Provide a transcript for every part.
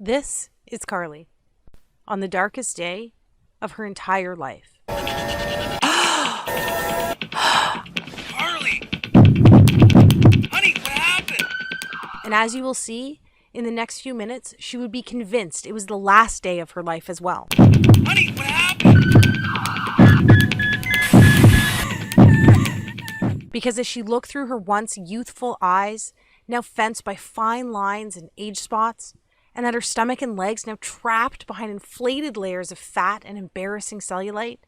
This is Carly on the darkest day of her entire life. Carly! Honey, what happened? And as you will see, in the next few minutes, she would be convinced it was the last day of her life as well. Honey, what happened? Because as she looked through her once youthful eyes, now fenced by fine lines and age spots, and at her stomach and legs now trapped behind inflated layers of fat and embarrassing cellulite,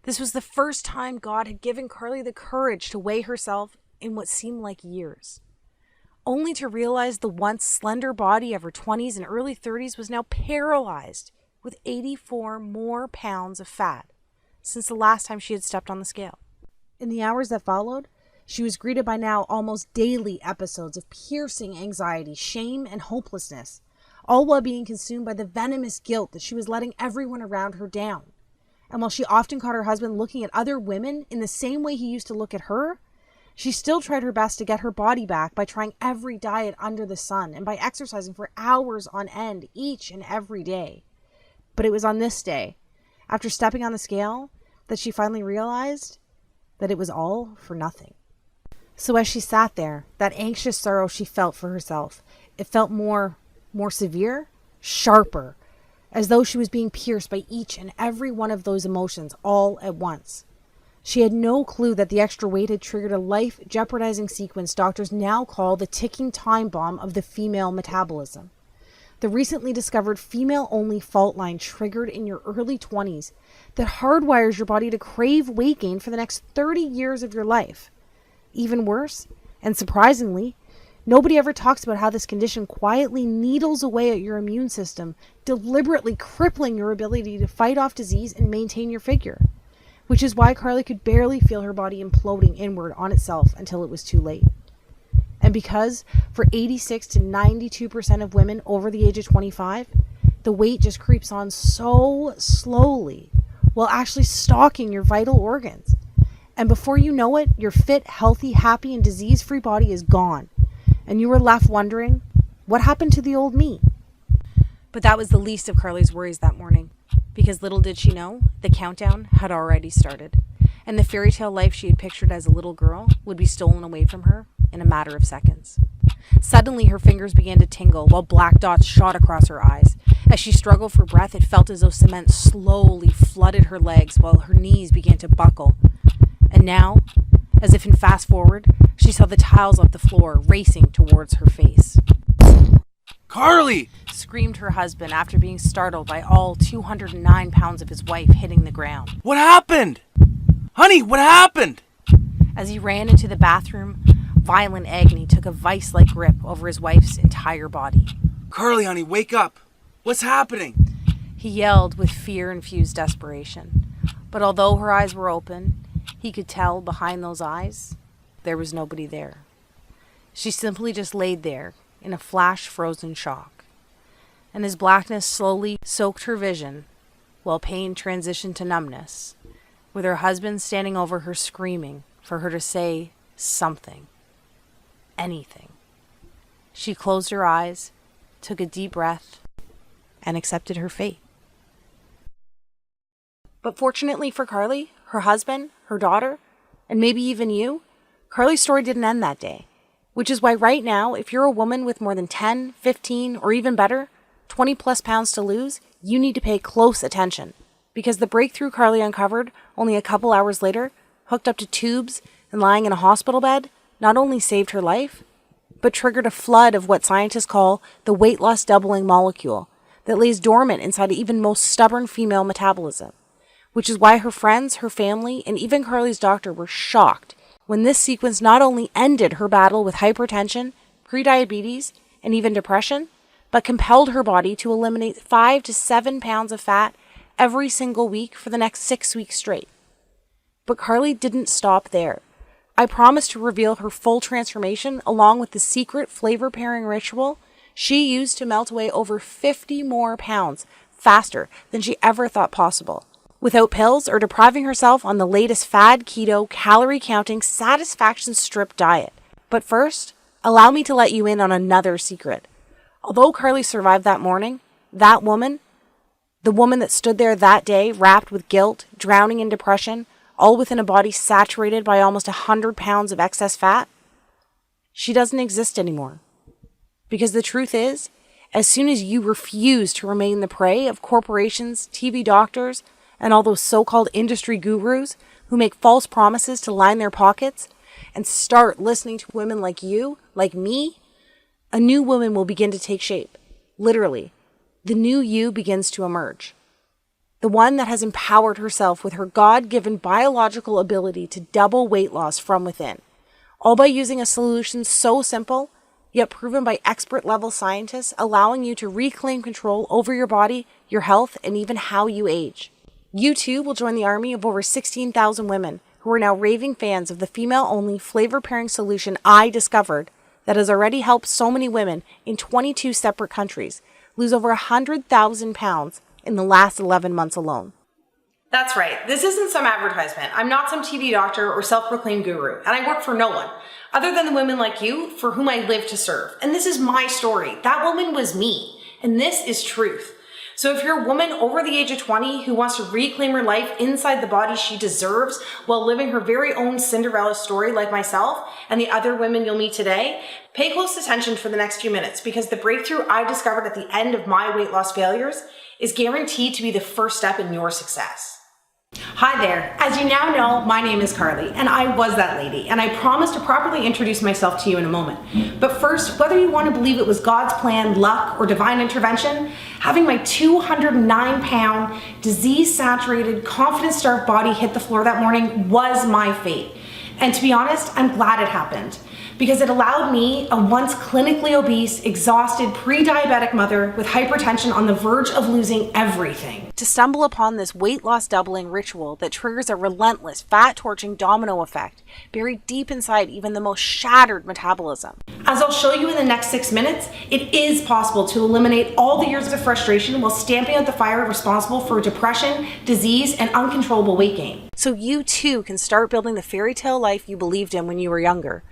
this was the first time God had given Carly the courage to weigh herself in what seemed like years, only to realize the once slender body of her 20s and early 30s was now paralyzed with 84 more pounds of fat since the last time she had stepped on the scale. In the hours that followed, she was greeted by now almost daily episodes of piercing anxiety, shame, and hopelessness, all while being consumed by the venomous guilt that she was letting everyone around her down. And while she often caught her husband looking at other women in the same way he used to look at her, she still tried her best to get her body back by trying every diet under the sun and by exercising for hours on end each and every day. But it was on this day, after stepping on the scale, that she finally realized that it was all for nothing. So as she sat there, that anxious sorrow she felt for herself, it felt more severe, sharper, as though she was being pierced by each and every one of those emotions all at once. She had no clue that the extra weight had triggered a life-jeopardizing sequence doctors now call the ticking time bomb of the female metabolism. The recently discovered female-only fault line triggered in your early 20s that hardwires your body to crave weight gain for the next 30 years of your life. Even worse, and surprisingly, nobody ever talks about how this condition quietly needles away at your immune system, deliberately crippling your ability to fight off disease and maintain your figure. Which is why Carly could barely feel her body imploding inward on itself until it was too late. And because for 86 to 92% of women over the age of 25, the weight just creeps on so slowly while actually stalking your vital organs. And before you know it, your fit, healthy, happy, and disease-free body is gone. And you were left wondering, what happened to the old me? But that was the least of Carly's worries that morning, because little did she know, the countdown had already started, and the fairy tale life she had pictured as a little girl would be stolen away from her in a matter of seconds. Suddenly, her fingers began to tingle while black dots shot across her eyes. As she struggled for breath, it felt as though cement slowly flooded her legs while her knees began to buckle. And now, as if in fast forward, she saw the tiles off the floor racing towards her face. Carly! Screamed her husband after being startled by all 209 pounds of his wife hitting the ground. What happened? Honey, what happened? As he ran into the bathroom, violent agony took a vice-like grip over his wife's entire body. Carly, honey, wake up. What's happening? He yelled with fear-infused desperation. But although her eyes were open, he could tell behind those eyes, there was nobody there. She simply just laid there in a flash-frozen shock. And as blackness slowly soaked her vision, while pain transitioned to numbness, with her husband standing over her screaming for her to say something, anything. She closed her eyes, took a deep breath, and accepted her fate. But fortunately for Carly, her husband, her daughter, and maybe even you, Carly's story didn't end that day. Which is why right now, if you're a woman with more than 10, 15, or even better, 20 plus pounds to lose, you need to pay close attention. Because the breakthrough Carly uncovered only a couple hours later, hooked up to tubes and lying in a hospital bed, not only saved her life, but triggered a flood of what scientists call the weight loss doubling molecule that lays dormant inside even most stubborn female metabolism. Which is why her friends, her family, and even Carly's doctor were shocked when this sequence not only ended her battle with hypertension, prediabetes, and even depression, but compelled her body to eliminate 5 to 7 pounds of fat every single week for the next 6 weeks straight. But Carly didn't stop there. I promised to reveal her full transformation along with the secret flavor pairing ritual she used to melt away over 50 more pounds faster than she ever thought possible, without pills or depriving herself on the latest fad keto, calorie-counting, satisfaction strip diet. But first, allow me to let you in on another secret. Although Carly survived that morning, That woman, the woman that stood there that day, wrapped with guilt, drowning in depression, all within a body saturated by almost 100 pounds of excess fat, she doesn't exist anymore. Because the truth is, as soon as you refuse to remain the prey of corporations, TV doctors, and all those so-called industry gurus who make false promises to line their pockets, and start listening to women like you, like me, a new woman will begin to take shape. Literally, the new you begins to emerge. The one that has empowered herself with her God-given biological ability to double weight loss from within, all by using a solution so simple, yet proven by expert-level scientists, allowing you to reclaim control over your body, your health, and even how you age. You too will join the army of over 16,000 women who are now raving fans of the female-only flavor-pairing solution I discovered that has already helped so many women in 22 separate countries lose over 100,000 pounds in the last 11 months alone. That's right. This isn't some advertisement. I'm not some TV doctor or self-proclaimed guru, and I work for no one other than the women like you for whom I live to serve. And this is my story. That woman was me, and this is truth. So if you're a woman over the age of 20 who wants to reclaim her life inside the body she deserves while living her very own Cinderella story like myself and the other women you'll meet today, pay close attention for the next few minutes, because the breakthrough I discovered at the end of my weight loss failures is guaranteed to be the first step in your success. Hi there. As you now know, my name is Carly, and I was that lady, and I promise to properly introduce myself to you in a moment. But first, whether you want to believe it was God's plan, luck, or divine intervention, having my 209-pound, disease-saturated, confidence-starved body hit the floor that morning was my fate. And to be honest, I'm glad it happened, because it allowed me, a once clinically obese, exhausted, pre-diabetic mother with hypertension on the verge of losing everything, to stumble upon this weight loss doubling ritual that triggers a relentless, fat-torching domino effect buried deep inside even the most shattered metabolism. As I'll show you in the next 6 minutes, it is possible to eliminate all the years of frustration while stamping out the fire responsible for depression, disease, and uncontrollable weight gain. So you too can start building the fairy tale life you believed in when you were younger.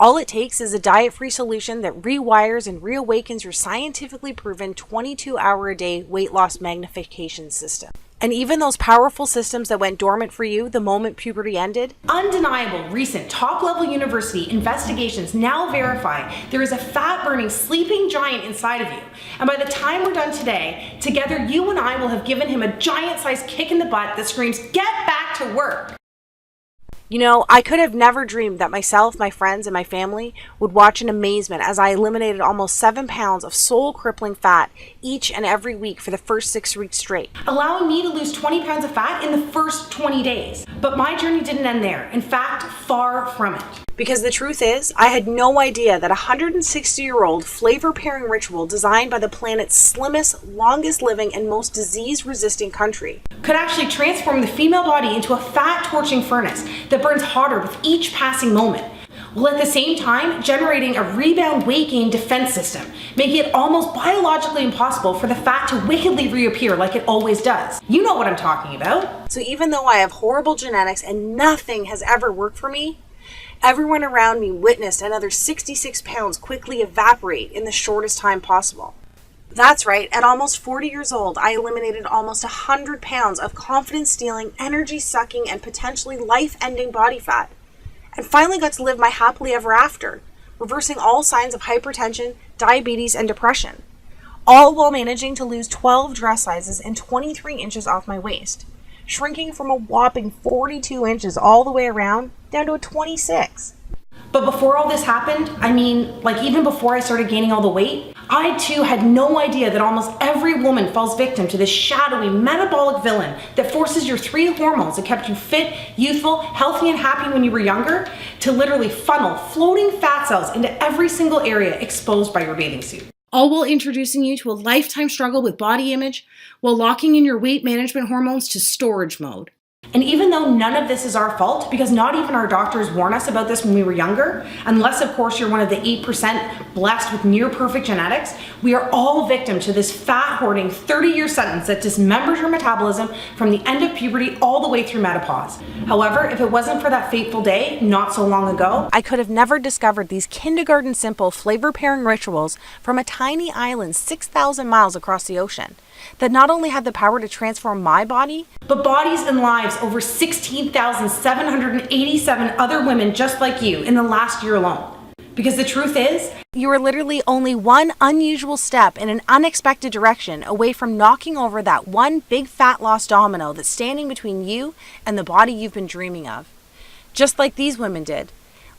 All it takes is a diet-free solution that rewires and reawakens your scientifically proven 22-hour-a-day weight loss magnification system. And even those powerful systems that went dormant for you the moment puberty ended? Undeniable recent top-level university investigations now verify there is a fat-burning sleeping giant inside of you. And by the time we're done today, together you and I will have given him a giant-sized kick in the butt that screams, "Get back to work!" You know, I could have never dreamed that myself, my friends, and my family would watch in amazement as I eliminated almost 7 pounds of soul-crippling fat each and every week for the first 6 weeks straight, allowing me to lose 20 pounds of fat in the first 20 days. But my journey didn't end there. In fact, far from it. Because the truth is, I had no idea that a 160-year-old flavor-pairing ritual designed by the planet's slimmest, longest-living, and most disease-resistant country could actually transform the female body into a fat-torching furnace that burns hotter with each passing moment, while at the same time generating a rebound weight gain defense system, making it almost biologically impossible for the fat to wickedly reappear like it always does. You know what I'm talking about. So even though I have horrible genetics and nothing has ever worked for me, everyone around me witnessed another 66 pounds quickly evaporate in the shortest time possible. That's right, at almost 40 years old, I eliminated almost 100 pounds of confidence-stealing, energy-sucking, and potentially life-ending body fat, and finally got to live my happily ever after, reversing all signs of hypertension, diabetes, and depression, all while managing to lose 12 dress sizes and 23 inches off my waist, shrinking from a whopping 42 inches all the way around down to a 26. But before all this happened, even before I started gaining all the weight, I too had no idea that almost every woman falls victim to this shadowy metabolic villain that forces your 3 hormones that kept you fit, youthful, healthy, and happy when you were younger to literally funnel floating fat cells into every single area exposed by your bathing suit. All while introducing you to a lifetime struggle with body image, while locking in your weight management hormones to storage mode. And even though none of this is our fault, because not even our doctors warned us about this when we were younger, unless of course you're one of the 8% blessed with near perfect genetics, we are all victim to this fat hoarding 30-year sentence that dismembers your metabolism from the end of puberty all the way through menopause. However, if it wasn't for that fateful day, not so long ago, I could have never discovered these kindergarten simple flavor pairing rituals from a tiny island 6,000 miles across the ocean that not only had the power to transform my body, but bodies and lives over 16,787 other women just like you in the last year alone. Because the truth is, you are literally only one unusual step in an unexpected direction away from knocking over that one big fat lost domino that's standing between you and the body you've been dreaming of. Just like these women did.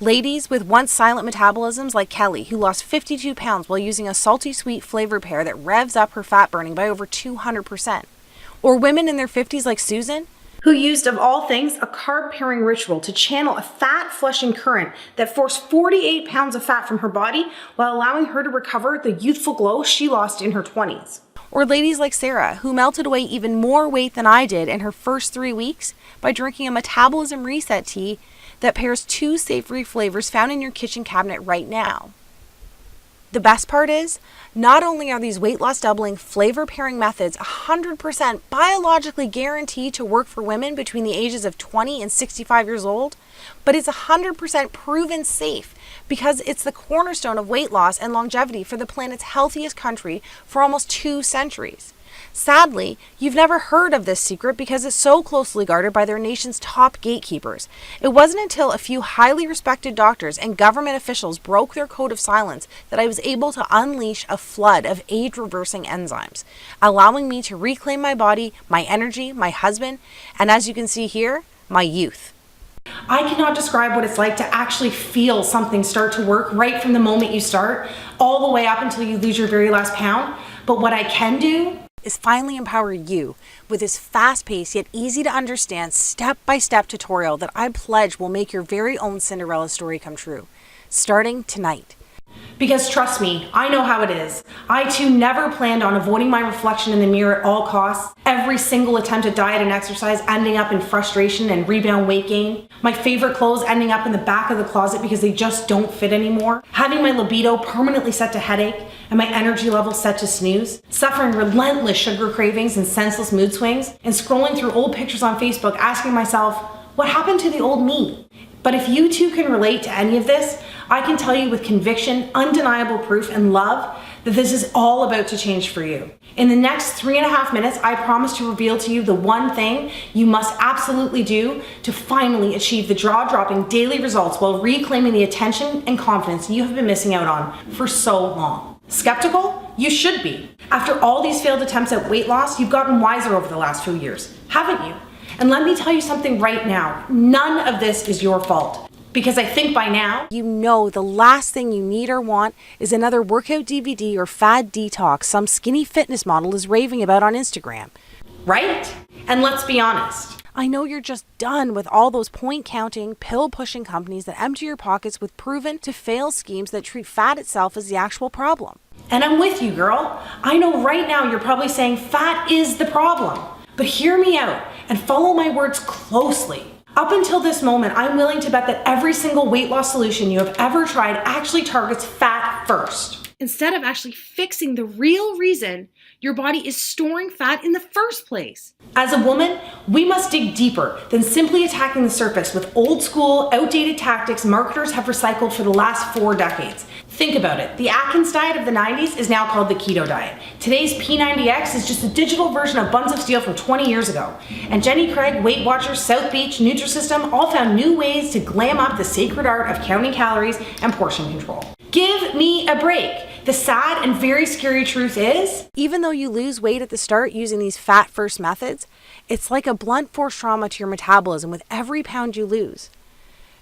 Ladies with once silent metabolisms like Kelly, who lost 52 pounds while using a salty sweet flavor pair that revs up her fat burning by over 200%. Or women in their 50s like Susan, who used, of all things, a carb pairing ritual to channel a fat flushing current that forced 48 pounds of fat from her body while allowing her to recover the youthful glow she lost in her 20s. Or ladies like Sarah, who melted away even more weight than I did in her first 3 weeks by drinking a metabolism reset tea that pairs 2 savory flavors found in your kitchen cabinet right now. The best part is, not only are these weight loss doubling flavor pairing methods 100% biologically guaranteed to work for women between the ages of 20 and 65 years old, but it's 100% proven safe because it's the cornerstone of weight loss and longevity for the planet's healthiest country for almost 2 centuries. Sadly, you've never heard of this secret because it's so closely guarded by their nation's top gatekeepers. It wasn't until a few highly respected doctors and government officials broke their code of silence that I was able to unleash a flood of age-reversing enzymes, allowing me to reclaim my body, my energy, my husband, and as you can see here, my youth. I cannot describe what it's like to actually feel something start to work right from the moment you start, all the way up until you lose your very last pound. But what I can do is finally empower you with this fast-paced yet easy to understand step-by-step tutorial that I pledge will make your very own Cinderella story come true, starting tonight. Because trust me, I know how it is. I too never planned on avoiding my reflection in the mirror at all costs. Every single attempt at diet and exercise ending up in frustration and rebound weight gain. My favorite clothes ending up in the back of the closet because they just don't fit anymore. Having my libido permanently set to headache and my energy level set to snooze. Suffering relentless sugar cravings and senseless mood swings. And scrolling through old pictures on Facebook asking myself, what happened to the old me? But if you too can relate to any of this, I can tell you with conviction, undeniable proof, and love that this is all about to change for you. In the next 3.5 minutes, I promise to reveal to you the one thing you must absolutely do to finally achieve the jaw-dropping daily results while reclaiming the attention and confidence you have been missing out on for so long. Skeptical? You should be. After all these failed attempts at weight loss, you've gotten wiser over the last few years, haven't you? And let me tell you something right now, none of this is your fault. Because I think by now, you know the last thing you need or want is another workout DVD or fad detox some skinny fitness model is raving about on Instagram. Right? And let's be honest. I know you're just done with all those point-counting, pill-pushing companies that empty your pockets with proven-to-fail schemes that treat fat itself as the actual problem. And I'm with you, girl. I know right now you're probably saying fat is the problem. But hear me out and follow my words closely. Up until this moment, I'm willing to bet that every single weight loss solution you have ever tried actually targets fat first, instead of actually fixing the real reason your body is storing fat in the first place. As a woman, we must dig deeper than simply attacking the surface with old school, outdated tactics marketers have recycled for the last 4 decades. Think about it. The Atkins diet of the 90s is now called the keto diet. Today's P90X is just a digital version of Buns of Steel from 20 years ago. And Jenny Craig, Weight Watchers, South Beach, Nutrisystem all found new ways to glam up the sacred art of counting calories and portion control. Give me a break. The sad and very scary truth is, even though you lose weight at the start using these fat-first methods, it's like a blunt force trauma to your metabolism with every pound you lose.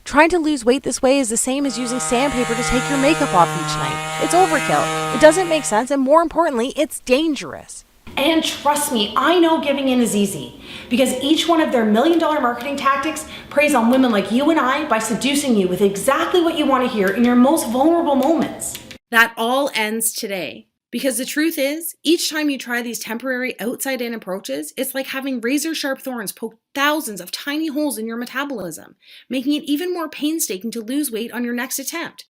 Trying to lose weight this way is the same as using sandpaper to take your makeup off each night. It's overkill. It doesn't make sense, and more importantly, it's dangerous. And trust me, I know giving in is easy, because each one of their $1 million marketing tactics preys on women like you and I by seducing you with exactly what you want to hear in your most vulnerable moments. That all ends today. Because the truth is, each time you try these temporary outside-in approaches, it's like having razor-sharp thorns poke thousands of tiny holes in your metabolism, making it even more painstaking to lose weight on your next attempt.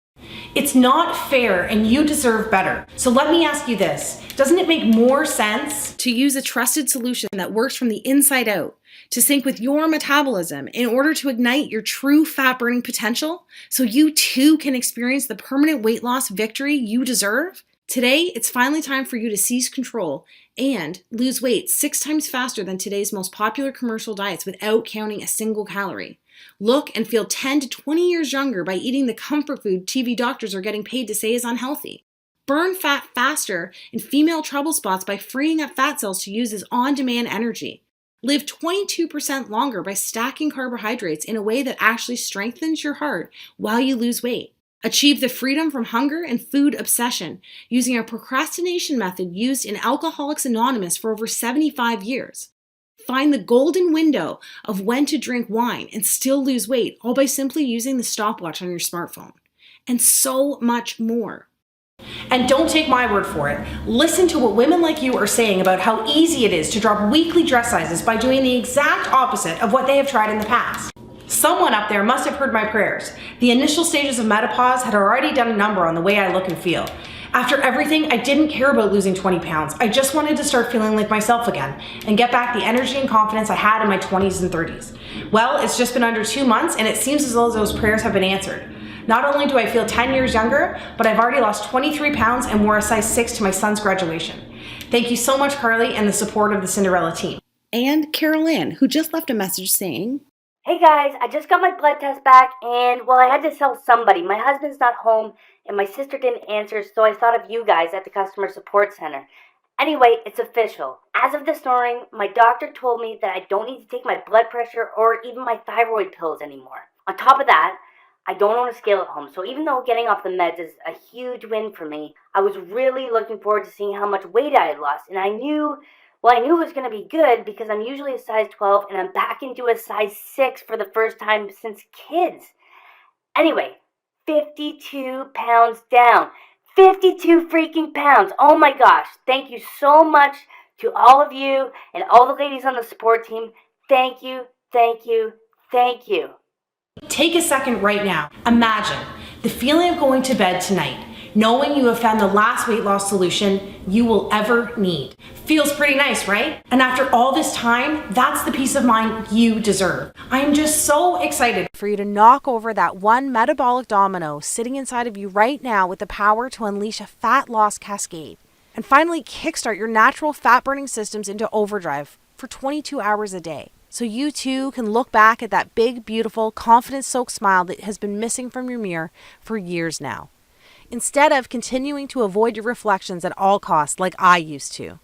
It's not fair and you deserve better. So let me ask you this. Doesn't it make more sense to use a trusted solution that works from the inside out, to sync with your metabolism in order to ignite your true fat burning potential so you too can experience the permanent weight loss victory you deserve? Today, it's finally time for you to seize control and lose weight 6 times faster than today's most popular commercial diets without counting a single calorie. Look and feel 10 to 20 years younger by eating the comfort food TV doctors are getting paid to say is unhealthy. Burn fat faster in female trouble spots by freeing up fat cells to use as on-demand energy. Live 22% longer by stacking carbohydrates in a way that actually strengthens your heart while you lose weight. Achieve the freedom from hunger and food obsession using a procrastination method used in Alcoholics Anonymous for over 75 years. Find the golden window of when to drink wine and still lose weight, all by simply using the stopwatch on your smartphone. And so much more. And don't take my word for it. Listen to what women like you are saying about how easy it is to drop weekly dress sizes by doing the exact opposite of what they have tried in the past. Someone up there must have heard my prayers. The initial stages of menopause had already done a number on the way I look and feel. After everything, I didn't care about losing 20 pounds. I just wanted to start feeling like myself again and get back the energy and confidence I had in my 20s and 30s. Well, it's just been under 2 months and it seems as though those prayers have been answered. Not only do I feel 10 years younger, but I've already lost 23 pounds and wore a size 6 to my son's graduation. Thank you so much, Carly, and the support of the Cinderella team. And Carol Ann, who just left a message saying, "Hey guys, I just got my blood test back and, well, I had to tell somebody. My husband's not home and my sister didn't answer, so I thought of you guys at the customer support center. Anyway, it's official. As of this morning, my doctor told me that I don't need to take my blood pressure or even my thyroid pills anymore. On top of that, I don't own a scale at home, so even though getting off the meds is a huge win for me, I was really looking forward to seeing how much weight I had lost, and I knew it was going to be good because I'm usually a size 12 and I'm back into a size 6 for the first time since kids. Anyway, 52 pounds down. 52 freaking pounds. Oh my gosh. Thank you so much to all of you and all the ladies on the support team. Thank you, thank you, thank you." Take a second right now. Imagine the feeling of going to bed tonight, knowing you have found the last weight loss solution you will ever need. Feels pretty nice, right? And after all this time, that's the peace of mind you deserve. I'm just so excited For you to knock over that one metabolic domino sitting inside of you right now with the power to unleash a fat loss cascade. And finally kickstart your natural fat burning systems into overdrive for 22 hours a day. So you too can look back at that big, beautiful, confidence-soaked smile that has been missing from your mirror for years now, instead of continuing to avoid your reflections at all costs like I used to.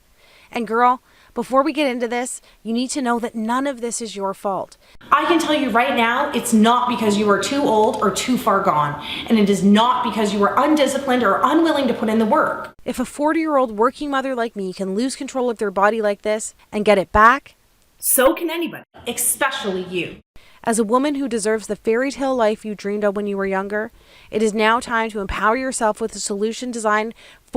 And girl, before we get into this, you need to know that none of this is your fault. I can tell you right now, it's not because you are too old or too far gone, and it is not because you are undisciplined or unwilling to put in the work. If a 40-year-old working mother like me can lose control of their body like this and get it back, So can anybody, especially you. as a woman who deserves the fairy tale life you dreamed of when you were younger, it is now time to empower yourself with a solution designed for